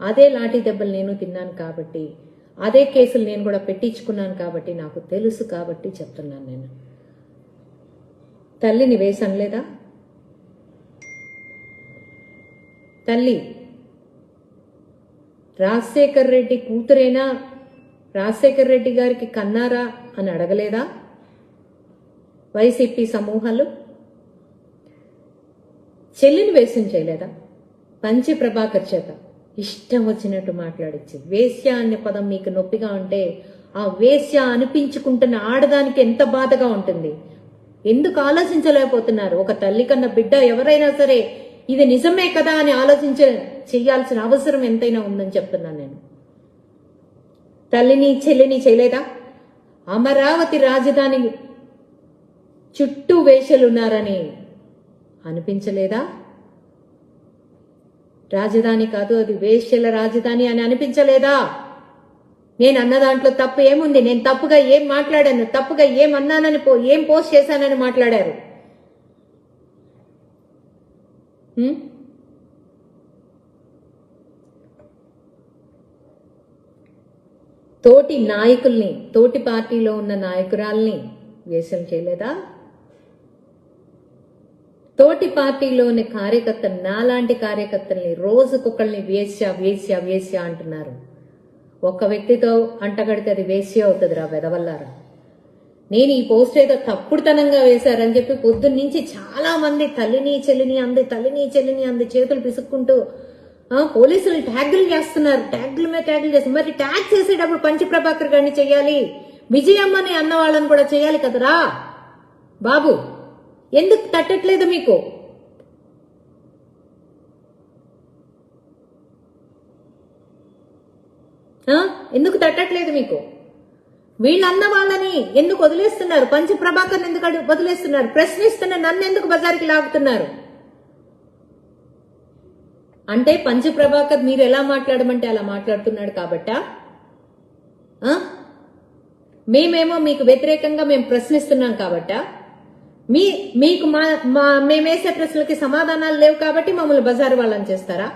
అదే లాఠీ దెబ్బలు నేను తిన్నాను కాబట్టి, అదే కేసులు నేను కూడా పెట్టించుకున్నాను కాబట్టి, నాకు తెలుసు కాబట్టి చెప్తున్నాను. నేను తల్లిని వేసనలేదా? తల్లి రాజశేఖర్ రెడ్డి కూతురైనా రాజశేఖర్ రెడ్డి గారికి కన్నారా అని అడగలేదా వైసీపీ సమూహాలు? చెల్లిని వేసం చేయలేదా? పంచి ప్రభాకర్ చేత ఇష్టం వచ్చినట్టు మాట్లాడించి, వేశ్య అనే పదం మీకు నొప్పిగా ఉంటే ఆ వేశ్య అనిపించుకుంటున్న ఆడదానికి ఎంత బాధగా ఉంటుంది. ఎందుకు ఆలోచించలేకపోతున్నారు? ఒక తల్లి కన్నా బిడ్డ ఎవరైనా సరే ఇది నిజమే కదా అని చెయ్యాల్సిన అవసరం ఎంతైనా ఉందని చెప్తున్నాను నేను. తల్లిని చెల్లిని చేయలేదా? అమరావతి రాజధాని చుట్టూ వేశ్యలున్నారని అనిపించలేదా? రాజధాని కాదు, అది వేశ్యల రాజధాని అని అనిపించలేదా? నేను అన్న దాంట్లో తప్పు ఏముంది? నేను తప్పుగా ఏం మాట్లాడాను, తప్పుగా ఏమన్నానని ఏం పోస్ట్ చేశానని మాట్లాడారు. తోటి నాయకుల్ని, తోటి పార్టీలో ఉన్న నాయకురాల్ని వేషం చేయలేదా? తోటి పార్టీలోని కార్యకర్త, నాలాంటి కార్యకర్తల్ని రోజుకొకళ్ళని వేశ్య వేశ్య వేశ్య అంటున్నారు. ఒక్క వ్యక్తితో అంటగడితే అది వేశ్య అవుతుంది రా వెదవల్లారా. నేను ఈ పోస్ట్ ఏదో తప్పుడుతనంగా వేశారని చెప్పి పొద్దున్నుంచి చాలా మంది తల్లిని చెల్లిని అంది చేతులు పిసుక్కుంటూ పోలీసులు ట్యాగులు చేస్తున్నారు. ట్యాగుల మీద ట్యాగులు చేస్తున్నారు. మరి ట్యాగ్ చేసేటప్పుడు పంచి ప్రభాకర్ గారిని చెయ్యాలి, విజయమ్మని అన్న వాళ్ళని కూడా చేయాలి కదరా బాబు. ఎందుకు తట్టట్లేదు మీకు? ఎందుకు తట్టట్లేదు మీకు? వీళ్ళన్న వాళ్ళని ఎందుకు వదిలేస్తున్నారు? పంచి ప్రభాకర్ ఎందుకు వదిలేస్తున్నారు? ప్రశ్నిస్తున్న నన్ను ఎందుకు బజార్కి లాగుతున్నారు? అంటే పంచి ప్రభాకర్ మీరు ఎలా మాట్లాడమంటే అలా మాట్లాడుతున్నాడు కాబట్టా? మేమేమో మీకు వ్యతిరేకంగా మేము ప్రశ్నిస్తున్నాం కాబట్టా? మీకు మేమేసే ప్రశ్నలకి సమాధానాలు లేవు కాబట్టి మమ్మల్ని బజారు వాళ్ళని చేస్తారా?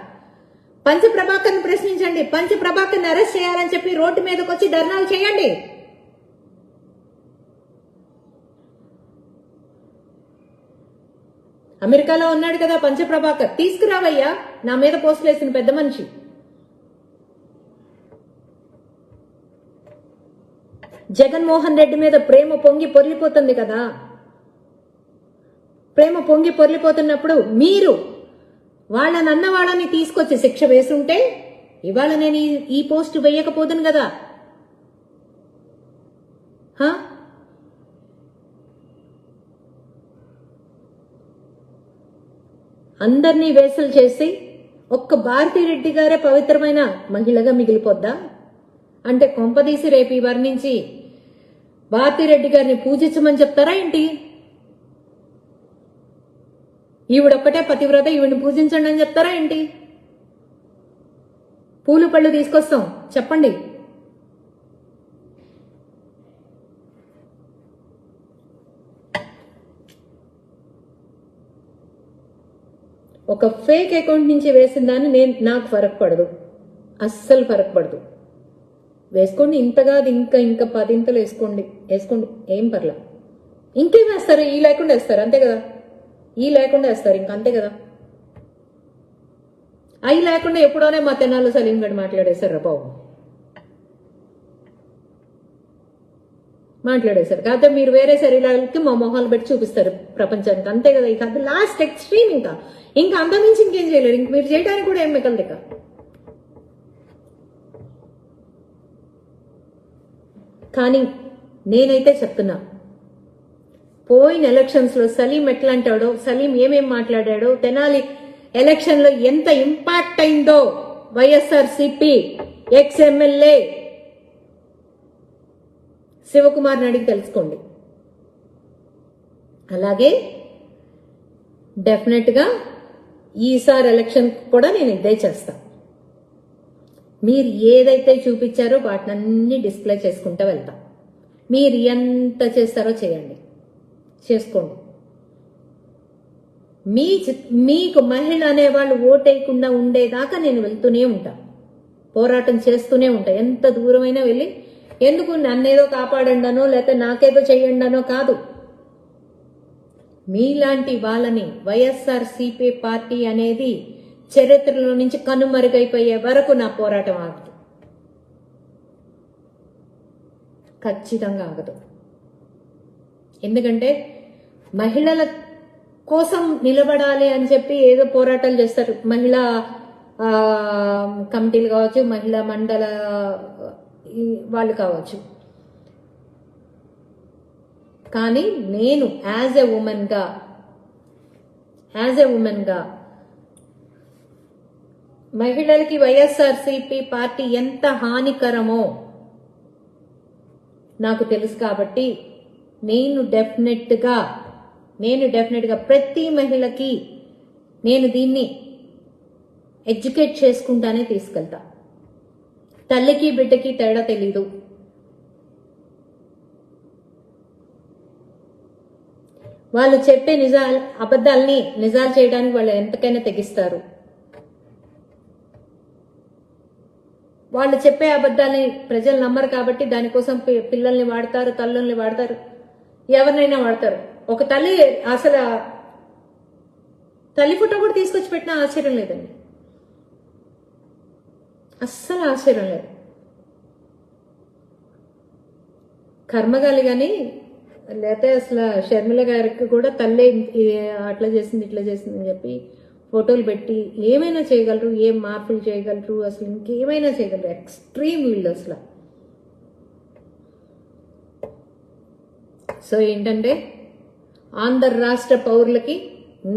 పంచి ప్రభాకర్ని ప్రశ్నించండి. పంచి ప్రభాకర్ని అరెస్ట్ చేయాలని చెప్పి రోడ్డు మీదకి వచ్చి ధర్నాలు చేయండి. అమెరికాలో ఉన్నాడు కదా పంచ ప్రభాకర్, తీసుకురావయ్యా నా మీద పోస్టులు వేసిన పెద్ద మనిషి. జగన్మోహన్ రెడ్డి మీద ప్రేమ పొంగి పొర్లిపోతుంది కదా. ప్రేమ పొంగి పొర్లిపోతున్నప్పుడు మీరు వాళ్ళనన్న వాళ్ళని తీసుకొచ్చి శిక్ష వేసుంటే ఇవాళ నేను ఈ పోస్ట్ వేయకపోదును కదా. అందరినీ వేసలు చేసి ఒక్క భారతిరెడ్డి గారే పవిత్రమైన మహిళగా మిగిలిపోద్దా? అంటే కొంపదీసి రేపు ఈ వారి నుంచి భారతిరెడ్డి గారిని పూజించమని చెప్తారా ఏంటి? ఈవిడొక్కటే పతివ్రత, ఈవిడిని పూజించండి అని చెప్తారా ఏంటి? పూలు పళ్ళు తీసుకొస్తాం చెప్పండి. ఒక ఫేక్ అకౌంట్ నుంచి వేసిన దాన్ని నాకు ఫరక్ పడదు, అస్సలు ఫరక్ పడదు. వేసుకోండి, ఇంతగా ఇంకా 10 ఇంతలు వేసుకోండి, ఏం పర్లా. ఇంకేం వేస్తారు? ఈ లేకుండా వేస్తారు అంతే కదా. ఈ లేకుండా వేస్తారు ఇంకంతే కదా. అవి లేకుండా ఎప్పుడోనే మా తెనాలు సలీం గడి మాట్లాడేశారు బాబు, మాట్లాడేశారు. కాకపోతే మీరు వేరే శరీరాలకి మా మొహాలు పెట్టి చూపిస్తారు ప్రపంచానికి అంతే కదా. ఇక అది లాస్ట్ ఎక్స్ట్రీమ్. ఇంకా అంతమించి ఇంకేం చేయలేరు. ఇంక మీరు చేయడానికి కూడా ఏం మిగలదు ఇక. కానీ నేనైతే చెప్తున్నా, పోయిన ఎలక్షన్స్ లో సలీం ఎట్లాంటాడో, సలీం ఏమేం మాట్లాడాడో, తెనాలి ఎలక్షన్ లో ఎంత ఇంపాక్ట్ అయిందో వైఎస్ఆర్సీపీ ఎక్స్ ఎమ్మెల్యే శివకుమార్ని అడిగి తెలుసుకోండి. అలాగే డెఫినెట్ గా ఈసారి ఎలక్షన్ కూడా నేను ఇదే చేస్తా. మీరు ఏదైతే చూపించారో వాటినన్నీ డిస్ప్లే చేసుకుంటూ వెళ్తా. మీరు ఎంత చేస్తారో చేయండి, చేసుకోండి. మీకు మహిళ అనేవాళ్ళు ఓటేయకుండా ఉండేదాకా నేను వెళ్తూనే ఉంటా. పోరాటం చేస్తూనే ఉంటా. ఎంత దూరమైనా వెళ్ళి, ఎందుకు నన్నేదో కాపాడండనో లేకపోతే నాకేదో చెయ్యండనో కాదు, మీలాంటి వాళ్ళని వైఎస్ఆర్సీపీ పార్టీ అనేది చరిత్రలో నుంచి కనుమరుగైపోయే వరకు నా పోరాటం ఆగదు, ఖచ్చితంగా ఆగదు. ఎందుకంటే మహిళల కోసం నిలబడాలి అని చెప్పి ఏదో పోరాటాలు చేస్తారు, మహిళా కమిటీలు కావచ్చు, మహిళా మండల వాళ్ళు కావచ్చు. కానీ నేను యాజ్ ఎ ఉమెన్ గా మహిళలకి వైఎస్ఆర్సీపీ పార్టీ ఎంత హానికరమో నాకు తెలుసు. కాబట్టి నేను డెఫినెట్ గా ప్రతి మహిళకి నేను దీన్ని ఎడ్యుకేట్ చేసుకుంటానే తీసుకెళ్తా. తల్లికి బిడ్డకి తేడా తెలీదు. వాళ్ళు చెప్పే అబద్ధాలని నిజాలు చేయడానికి వాళ్ళు ఎంతకైనా తెగిస్తారు. వాళ్ళు చెప్పే అబద్ధాలని ప్రజలు నమ్మరు కాబట్టి దానికోసం పిల్లల్ని వాడతారు, తల్లుల్ని వాడతారు, ఎవరినైనా వాడతారు. ఒక తల్లి అసలు తల్లి ఫోటో కూడా తీసుకొచ్చి పెట్టినా ఆశ్చర్యం లేదండి, అస్సలు ఆశ్చర్యం లేదు. కర్మగాలి కానీ లేకపోతే అసలు షర్మిల గారికి కూడా తల్లే అట్లా చేసింది ఇట్లా చేసింది అని చెప్పి ఫోటోలు పెట్టి ఏమైనా చేయగలరు, ఏం మార్పులు చేయగలరు, అసలు ఇంకేమైనా చేయగలరు. ఎక్స్ట్రీమ్ వీళ్ళు అసలు. సో ఏంటంటే ఆంధ్ర రాష్ట్ర పౌరులకి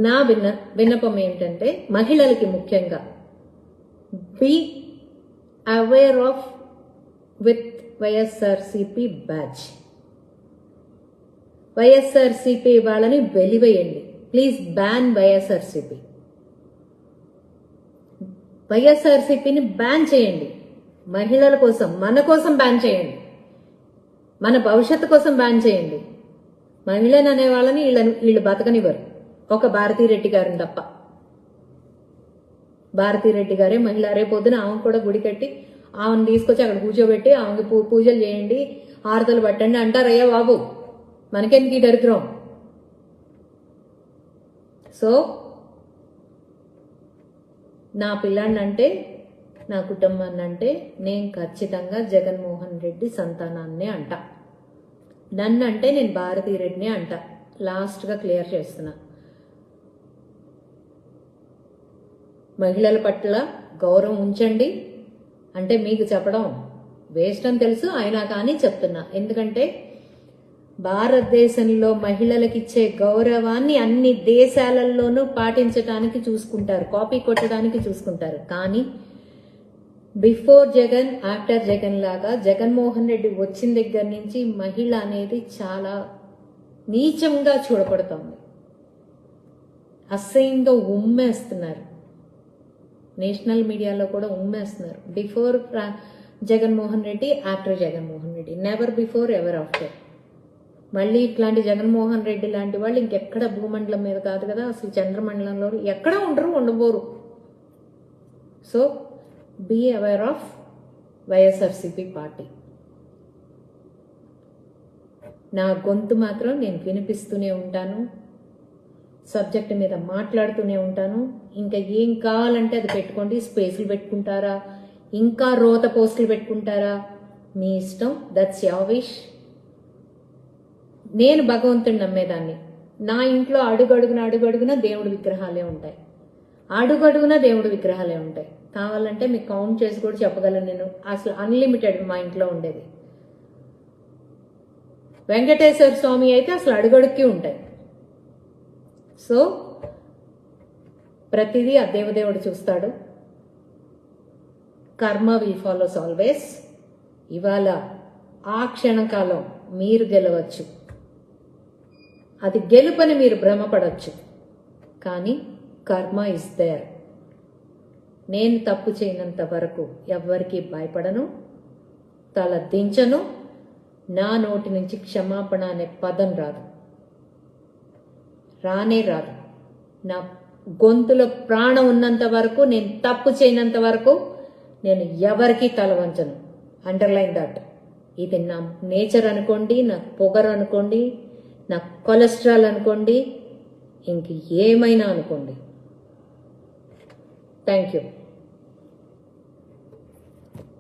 నా విన్నపం ఏంటంటే, మహిళలకి ముఖ్యంగా be aware of with YSRCP batch. YSRCP వాళ్ళని వెలివేయండి ప్లీజ్. Ban YSRCP. వైఎస్ఆర్సీపీని బ్యాన్ చేయండి. మహిళల కోసం, మన కోసం బ్యాన్ చేయండి, మన భవిష్యత్తు కోసం బ్యాన్ చేయండి. మహిళను అనే వాళ్ళని వీళ్ళు బతకనివ్వరు, ఒక భారతీరెడ్డి గారిని తప్ప. భారతీరెడ్డి గారే మహిళ. రేపొద్దున ఆమె కూడా గుడి కట్టి ఆమెను తీసుకొచ్చి అక్కడ కూర్చోబెట్టి ఆమెకి పూజలు చేయండి, హారతలు పట్టండి అంటారయ్యా బాబు. మనకెందుకు ఈ దరిద్రం? సో నా పిల్లాన్నంటే, నా కుటుంబాన్ని అంటే నేను ఖచ్చితంగా జగన్మోహన్ రెడ్డి సంతానాన్నే అంట. నన్ను అంటే నేను భారతీరెడ్డినే అంట. లాస్ట్గా క్లియర్ చేస్తున్నా. మహిళల పట్ల గౌరవం ఉంచండి అంటే మీకు చెప్పడం వేస్ట్ అని తెలుసు, అయినా కానీ చెప్తున్నా. ఎందుకంటే భారతదేశంలో మహిళలకు ఇచ్చే గౌరవాన్ని అన్ని దేశాలలోనూ పాటించడానికి చూసుకుంటారు, కాపీ కొట్టడానికి చూసుకుంటారు. కానీ బిఫోర్ జగన్, ఆఫ్టర్ జగన్ లాగా జగన్మోహన్ రెడ్డి వచ్చిన దగ్గర నుంచి మహిళ అనేది చాలా నీచంగా చూడబడుతోంది. అసహ్యంగా ఉమ్మేస్తున్నారు. నేషనల్ మీడియాలో కూడా ఉమ్మేస్తున్నారు. Before Jaganmohan Reddy, after Jaganmohan Reddy, never before ever after. మళ్ళీ ఇట్లాంటి జగన్మోహన్ రెడ్డి లాంటి వాళ్ళు ఇంకెక్కడ భూమండలం మీద కాదు కదా, అసలు చంద్రమండలంలో ఎక్కడ ఉండబోరు. So be aware of YSRCP party. నా గొంతు మాత్రం నేను వినిపిస్తూనే ఉంటాను, సబ్జెక్ట్ మీద మాట్లాడుతూనే ఉంటాను. ఇంకా ఏం కావాలంటే అది పెట్టుకోండి. స్పేసులు పెట్టుకుంటారా, ఇంకా రోత పోస్టులు పెట్టుకుంటారా, మీ ఇష్టం, దట్స్ యువర్ విష్. నేను భగవంతుని నమ్మేదాన్ని. నా ఇంట్లో అడుగడుగున దేవుడి విగ్రహాలే ఉంటాయి, అడుగడుగున దేవుడి విగ్రహాలే ఉంటాయి. కావాలంటే మీకు కౌంట్ చేసి కూడా చెప్పగలను నేను. అసలు అన్లిమిటెడ్ మా ఇంట్లో ఉండేది. వెంకటేశ్వర స్వామి అయితే అసలు అడుగడుక్కి ఉంటాయి. సో ప్రతిదీ ఆ దేవదేవుడు చూస్తాడు. కర్మ విల్ ఫాలోస్ ఆల్వేస్. ఇవాళ ఆ క్షణకాలం మీరు గెలవచ్చు, అది గెలుపని మీరు భ్రమపడవచ్చు, కానీ కర్మ ఇస్ దేర్. నేను తప్పు చేయనంత వరకు ఎవ్వరికీ భయపడను, తల దించను. నా నోటి నుంచి క్షమాపణ అనే పదం రాదు, రానే రాదు. నా గొంతులో ప్రాణం ఉన్నంత వరకు, నేను తప్పు చేయనంత వరకు నేను ఎవరికి తల వంచను. Underline that. ఇది నా నేచర్ అనుకోండి, నా పొగరు అనుకోండి, నా కొలెస్ట్రాల్ అనుకోండి, ఇంక ఏమైనా అనుకోండి. Thank you.